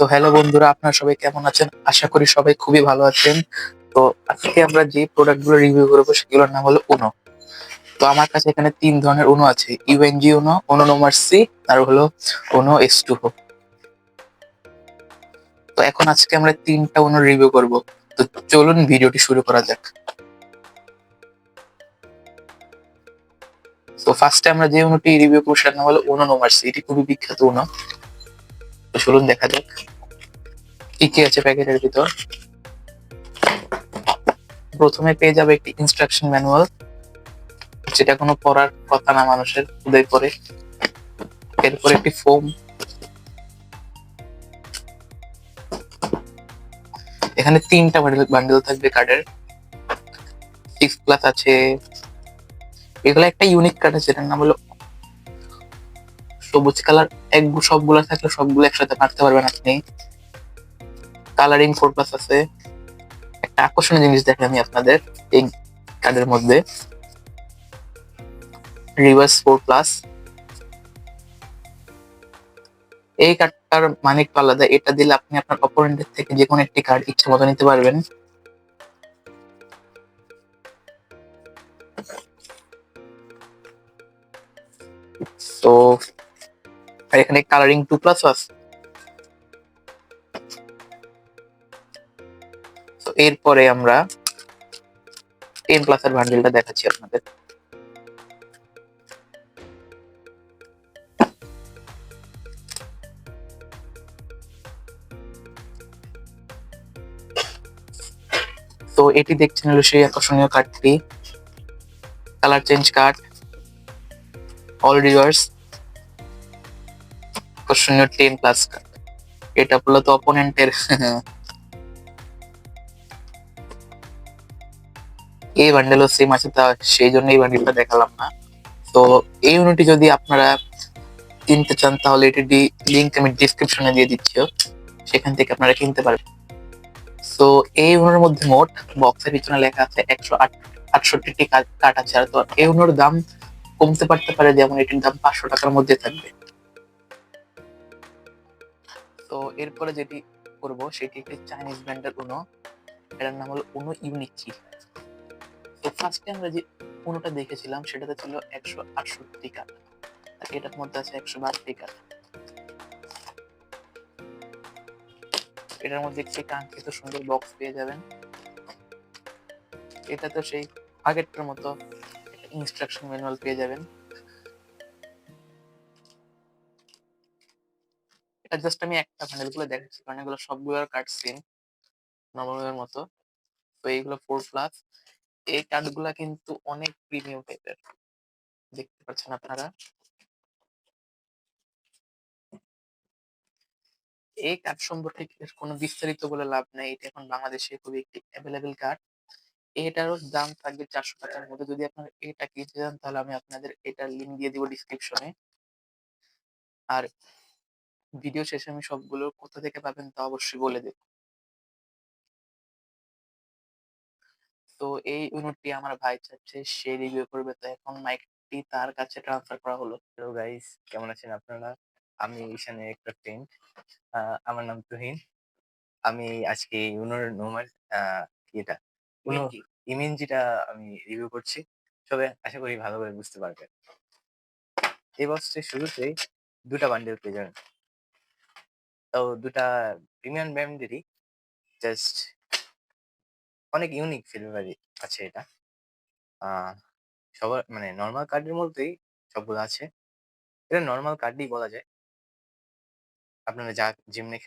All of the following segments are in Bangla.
তো হ্যালো বন্ধুরা, আপনারা সবাই কেমন আছেন? আশা করি সবাই খুবই ভালো আছেন। তো আজকে আমরা যে প্রোডাক্ট গুলো রিভিউ করবো সেগুলোর নাম হলো UNO। তো আমার কাছে এখানে ৩ ধরনের UNO আছে। UNG UNO, UNO নোমার্সি আর হলো UNO S2O। তো এখন আজকে আমরা ৩টা UNO রিভিউ করব। তো চলুন ভিডিওটি শুরু করা যাক। তো ফার্স্টে আমরা যে UNO টি রিভিউ করব সেটার নাম হলো UNO নোমার্সি। এটি খুবই বিখ্যাত UNO। তো চলুন দেখা যাক কি কি আছে প্যাকেটের ভিতর। প্রথমে পেয়ে যাবে একটি ইনস্ট্রাকশন ম্যানুয়াল, যেটা কোনো পড়ার কথা না মানুষের, খুদাই পড়ে। এরপর একটি ফোম, এখানে ৩টা বান্ডেল থাকবে কার্ডের। 6+ আছে। এগুলো একটা ইউনিক কার্ড আছে, এটার নাম হলো সবুজ কালার। সবগুলো থাকলে সবগুলো একসাথে মারতে পারবেন আপনি। কালারিং 4+ আছে। একটা আকর্ষণীয় জিনিস দেখে আমি আপনাদের এই কার্ডের মধ্যে, রিভার্স 4+। এই কার্ডটার মানে একটু আলাদা, এটা দিলে আপনি আপনার অপোনেন্টের থেকে যে কোনো একটি কার্ড ইচ্ছে মতো নিতে পারবেন। তো আর এখানে কালারিং 2+ আছে। তো এরপরে আমরা 10+ এর বান্ডেলটা দেখাচ্ছি আপনাদের। তো এটি দেখছেন হলো সেই আকর্ষণীয় কার্ডটি, colour change card, all reverse, আকর্ষণীয় 10+ কার্ড। এটা মূলত অপোনেন্টের এই বান্ডেলও সেম আছে, তা সেই জন্য এই বান্ডেলটা দেখালাম না। তো এই ইউনিটটি যদি আপনারা কিনতে চান তাহলে এটির লিংক আমি ডিসক্রিপশনে দিয়ে দিচ্ছি, সেখান থেকে আপনারা কিনতে পারবেন। তো এই ইউনোর মধ্যে মোট বক্সের পিছনে লেখা আছে 168টি কার্ড আছে। আর তো এই ইউনোর দাম কমতে পারতে পারে, যেমন এটির দাম 500 টাকার মধ্যে থাকবে। তো এরপরে যেটি করব সেটি একটি চাইনিজ ব্র্যান্ডের UNO, এটার নাম হলো UNO ইউনিচি। তো ফার্স্টে আমরা যে UNOটা দেখেছিলাম সেটাতে ছিল 168 কার্ড, আর এটার মধ্যে আছে 162 কার্ড। এটার মধ্যে একটি কাঙ্ক্ষিত সুন্দর বক্স পেয়ে যাবেন। এটা তো সেই আগেরটার মতো ইনস্ট্রাকশন ম্যানুয়াল পেয়ে যাবেন। এটা জাস্ট আমি একটা প্যানেল গুলো দেখাচ্ছি, কারণ এগুলো সবগুলোর কার্ড সেম নবমের মতো। তো এইগুলো 4+। এই কার্ডগুলা কিন্তু অনেক প্রিমিয়াম টাইপের, দেখতে পাচ্ছেন আপনারা। এই কার্ড সম্পর্কে কোনো বিস্তারিত বলে লাভ নেই, এটা এখন বাংলাদেশে খুবই একটি অ্যাভেলেবেল কার্ড। এটারও দাম থাকবে 400 টাকার মধ্যে। যদি আপনারা এটা কিনতে চান তাহলে আমি আপনাদের এটার লিঙ্ক দিয়ে দিব ডিসক্রিপশনে। আর ভিডিও শেষে আমি সবগুলো কোথা থেকে পাবেন তা অবশ্যই বলে দেব। তো এই ইউনিটটি আমার ভাই চাচ্ছে সে রিভিউ করবে, তো এখন মাইকটি তার কাছে ট্রান্সফার করা হলো। হ্যালো গাইস, কেমন আছেন আপনারা? আমি ঈশানের একটা ফ্রেন্ড। আমার নাম তুহিন। আমি আজকে ইউনোর নোমার আ ইয়েটা ইউনো ইউএনজি। ইমিনজিটা আমি রিভিউ করছি। সবাই আশা করি ভালোভাবে বুঝতে পারবেন। এই বক্সটির শুরুতেই ২ টা বান্ডেল পেয়ে যাবেন। তাও ২ টা প্রিমিয়াম ব্র্যান্ডেরই, জাস্ট অনেক ইউনিক ফ্লেভারই আছে এটা। আ সবার মানে নরমাল কার্ডের মধ্যেই সবগুলো আছে। এটা নরমাল কার্ডই বলা যায়। আপনারা যেমনি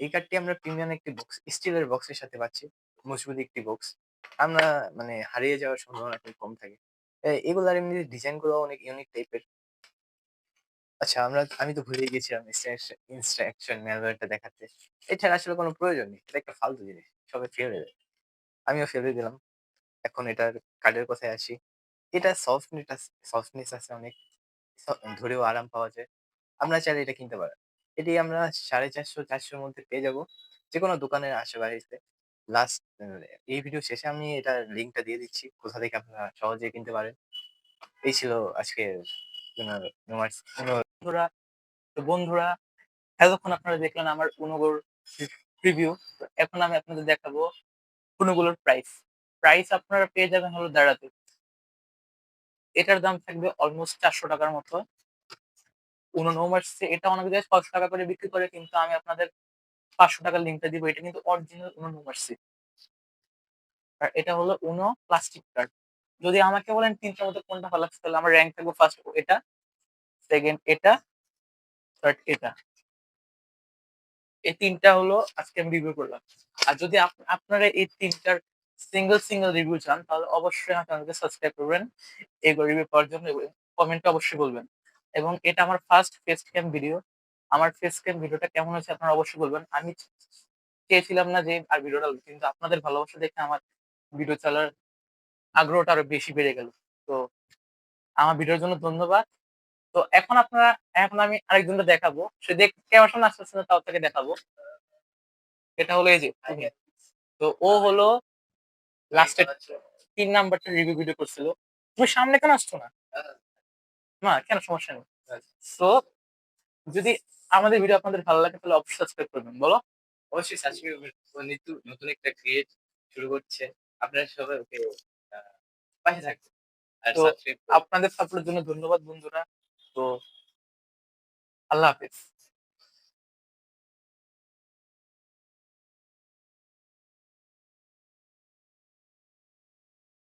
এই কার্ডটি আমরা প্রিমিয়াম একটি বক্স, স্টিলের বক্সের সাথে পাচ্ছি। মজবুত একটি বক্স। আমরা মানে হারিয়ে যাওয়ার সম্ভাবনা খুব কম থাকে। এগুলার এমনি ডিজাইন গুলো অনেক ইউনিক টাইপের। আচ্ছা, আমি তো ভুলেই গেছিলাম ইনস্ট্রাকশন ম্যানুয়ালটা দেখাতে। এছাড়া আসলে কোনো প্রয়োজন নেই। এটা একটা ফালতু জিনিস। সবাই ফেলে দেয়। আমিও ফেলে দিলাম। এখন এটার কার্ডের কথায় আসি। এটা সফটনেস আছে অনেক। স ধরেও আরাম পাওয়া যায়। আপনারা চাইলে এটা কিনতে পারেন। এটি আমরা 450-400 র মধ্যে পেয়ে যাবো। যেকোনো দোকানের আশেপাশে। লাস্ট এই ভিডিও শেষে আমি এটার লিঙ্কটা দিয়ে দিচ্ছি। কোথা থেকে আপনারা সহজেই কিনতে পারেন। এই ছিল আজকের বন্ধুরা, তো বন্ধুরা এতক্ষণ আপনারা দেখলেন আমার উনোগুলোর রিভিউ। এখন আমি আপনাদের দেখাবো উনোগুলোর প্রাইস। প্রাইস আপনারা পেয়ে যাবেন হলো দাঁড়াতে। এটার দাম থাকবে অলমোস্ট 400 টাকার মতো। উনো নো মার্সি এটা অনেক জায়গায় 600 টাকা করে বিক্রি করে, কিন্তু আমি আপনাদের 500 টাকার লিঙ্কটা দিব। এটা কিন্তু অরিজিনাল উনো নো মার্সি। আর এটা হলো উনো প্লাস্টিক কার্ড। যদি আমাকে বলেন তিনটার মধ্যে কোনটা ভালো লাগছে, তাহলে আমার র্যাঙ্ক থাকবে ফার্স্ট এটা, সেকেন্ড এটা, থার্ড এটা। এই তিনটা হলো আজকে আমি রিভিউ করলাম। আর যদি আপনারা এই তিনটার সিঙ্গেল রিভিউ চান, তাহলে অবশ্যই আমার চ্যানেলকে সাবস্ক্রাইব করবেন এগুলো রিভিউ পাওয়ার জন্য, এবং কমেন্টে অবশ্যই বলবেন। এবং এটা আমার ফার্স্ট ফেস ক্যাম ভিডিও। আমার ফেস ক্যাম ভিডিওটা কেমন হয়েছে আপনারা অবশ্যই বলবেন। আমি চেয়েছিলাম না যে আর ভিডিওটা, কিন্তু আপনাদের ভালোবাসা দেখে আমার ভিডিও চালার আগ্রহটা আরো বেশি বেড়ে গেল। তো আমার ভিডিওর জন্য ধন্যবাদ। তো এখন আমি আরেকজনটা দেখাবো। সে ক্যামেরার সামনে আসতেছে না, তাও তাকে দেখাবো। এটা হলো এই যে তুমি। তো ও হলো লাস্টে 3 নাম্বারটা রিভিউ ভিডিও করছিল। তুমি সামনে কেন আসছো না? না কেন, সমস্যা নেই। সো যদি আমাদের ভিডিও আপনাদের ভালো লাগে তাহলে অবশ্যই সাবস্ক্রাইব করবেন। বলো। অবশ্যই সাবস্ক্রাইব করবেন। ও নিত্য নতুন একটা ক্রিয়েট শুরু করছে। আপনারা সবাই ওকে পাশে থাকবেন। আর তো সাবস্ক্রাইব আপনাদের সাপোর্টের জন্য ধন্যবাদ বন্ধুরা। তো আল্লাহ হাফেজ।